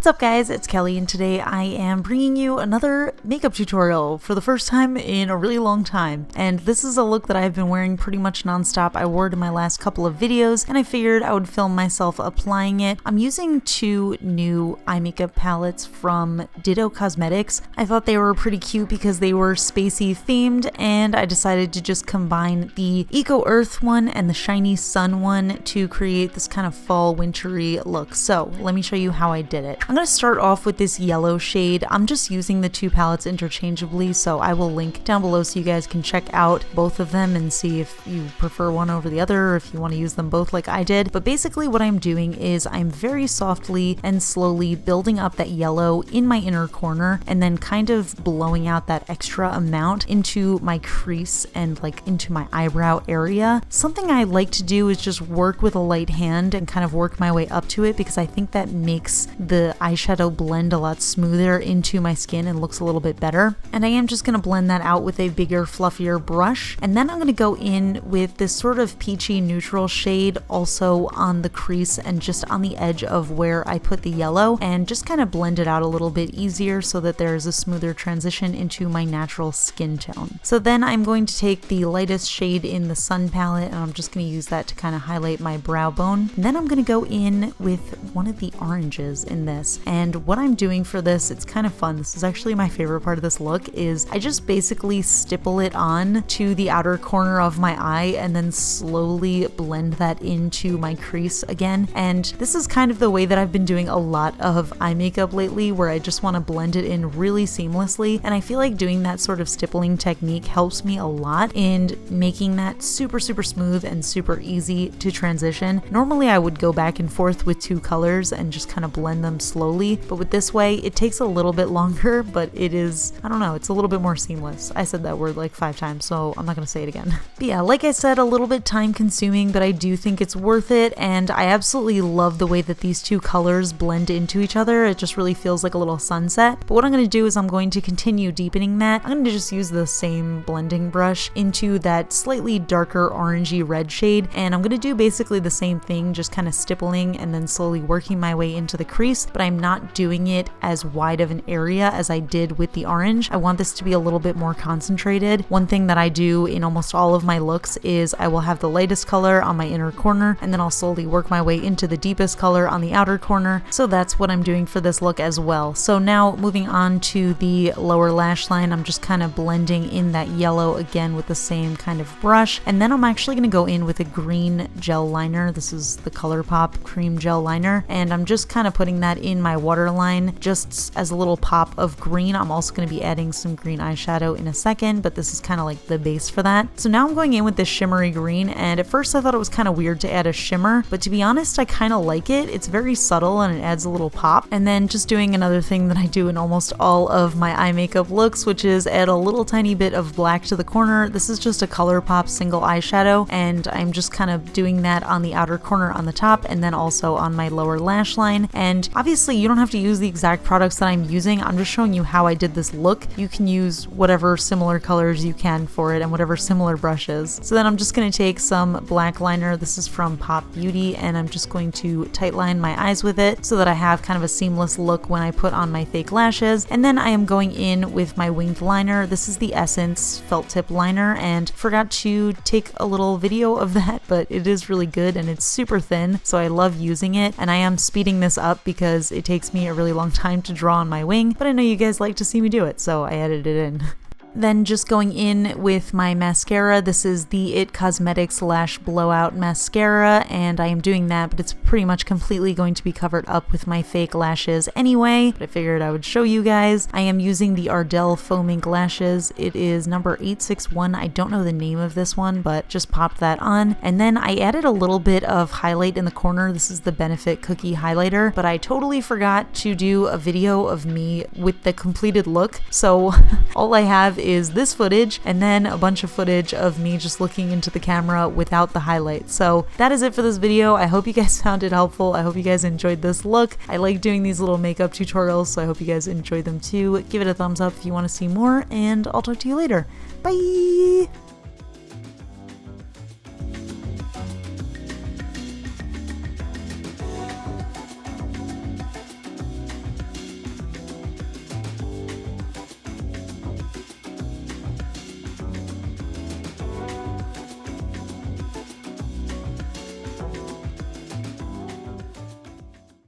What's up guys, it's Kelly and today I am bringing you another makeup tutorial for the first time in a really long time. And this is a look that I've been wearing pretty much nonstop. I wore it in my last couple of videos and I figured I would film myself applying it. I'm using two new eye makeup palettes from Ditto Cosmetics. I thought they were pretty cute because they were spacey themed and I decided to just combine the Eco Earth one and the Shiny Sun one to create this kind of fall wintry look. So let me show you how I did it. I'm going to start off with this yellow shade. I'm just using the two palettes interchangeably, so I will link down below so you guys can check out both of them and see if you prefer one over the other or if you want to use them both like I did. But basically what I'm doing is I'm very softly and slowly building up that yellow in my inner corner and then kind of blowing out that extra amount into my crease and like into my eyebrow area. Something I like to do is just work with a light hand and kind of work my way up to it because I think that makes the eyeshadow blend a lot smoother into my skin and looks a little bit better. And I am just going to blend that out with a bigger, fluffier brush. And then I'm going to go in with this sort of peachy neutral shade also on the crease and just on the edge of where I put the yellow and just kind of blend it out a little bit easier so that there's a smoother transition into my natural skin tone. So then I'm going to take the lightest shade in the Sun palette and I'm just going to use that to kind of highlight my brow bone. And then I'm going to go in with one of the oranges in this. And what I'm doing for this, it's kind of fun. This is actually my favorite part of this look is I just basically stipple it on to the outer corner of my eye and then slowly blend that into my crease again. And this is kind of the way that I've been doing a lot of eye makeup lately where I just want to blend it in really seamlessly. And I feel like doing that sort of stippling technique helps me a lot in making that super smooth and super easy to transition. Normally I would go back and forth with two colors and just kind of blend them slowly, but with this way it takes a little bit longer, but it is, I don't know, it's a little bit more seamless. I said that word like 5 times, so I'm not gonna say it again. But yeah, like I said, a little bit time consuming, but I do think it's worth it, and I absolutely love the way that these two colors blend into each other. It just really feels like a little sunset. But what I'm gonna do is I'm going to continue deepening that. I'm gonna just use the same blending brush into that slightly darker orangey red shade, and I'm gonna do basically the same thing, just kind of stippling and then slowly working my way into the crease, but I'm not doing it as wide of an area as I did with the orange. I want this to be a little bit more concentrated. One thing that I do in almost all of my looks is I will have the lightest color on my inner corner and then I'll slowly work my way into the deepest color on the outer corner. So that's what I'm doing for this look as well. So now moving on to the lower lash line, I'm just kind of blending in that yellow again with the same kind of brush. And then I'm actually going to go in with a green gel liner. This is the ColourPop cream gel liner. And I'm just kind of putting that in my waterline just as a little pop of green. I'm also going to be adding some green eyeshadow in a second, but this is kind of like the base for that. So now I'm going in with this shimmery green, and at first I thought it was kind of weird to add a shimmer, but to be honest, I kind of like it. It's very subtle and it adds a little pop. And then just doing another thing that I do in almost all of my eye makeup looks, which is add a little tiny bit of black to the corner. This is just a ColourPop single eyeshadow, and I'm just kind of doing that on the outer corner on the top and then also on my lower lash line. And obviously you don't have to use the exact products that I'm using. I'm just showing you how I did this look. You can use whatever similar colors you can for it and whatever similar brushes. So then I'm just going to take some black liner. This is from Pop Beauty, and I'm just going to tight line my eyes with it so that I have kind of a seamless look when I put on my fake lashes. And then I am going in with my winged liner. This is the Essence felt tip liner, and forgot to take a little video of that, but it is really good and it's super thin, so I love using it. And I am speeding this up because it takes me a really long time to draw on my wing, but I know you guys like to see me do it, so I added it in. Then just going in with my mascara. This is the IT Cosmetics Lash Blowout Mascara, and I am doing that, but it's pretty much completely going to be covered up with my fake lashes anyway, but I figured I would show you guys. I am using the Ardell Foam Ink Lashes. It is number 861. I don't know the name of this one, but just popped that on. And then I added a little bit of highlight in the corner. This is the Benefit Cookie Highlighter, but I totally forgot to do a video of me with the completed look, so all I have is this footage and then a bunch of footage of me just looking into the camera without the highlight. So that is it for this video. I hope you guys found it helpful. I hope you guys enjoyed this look. I like doing these little makeup tutorials, so I hope you guys enjoyed them too. Give it a thumbs up if you want to see more, and I'll talk to you later. Bye!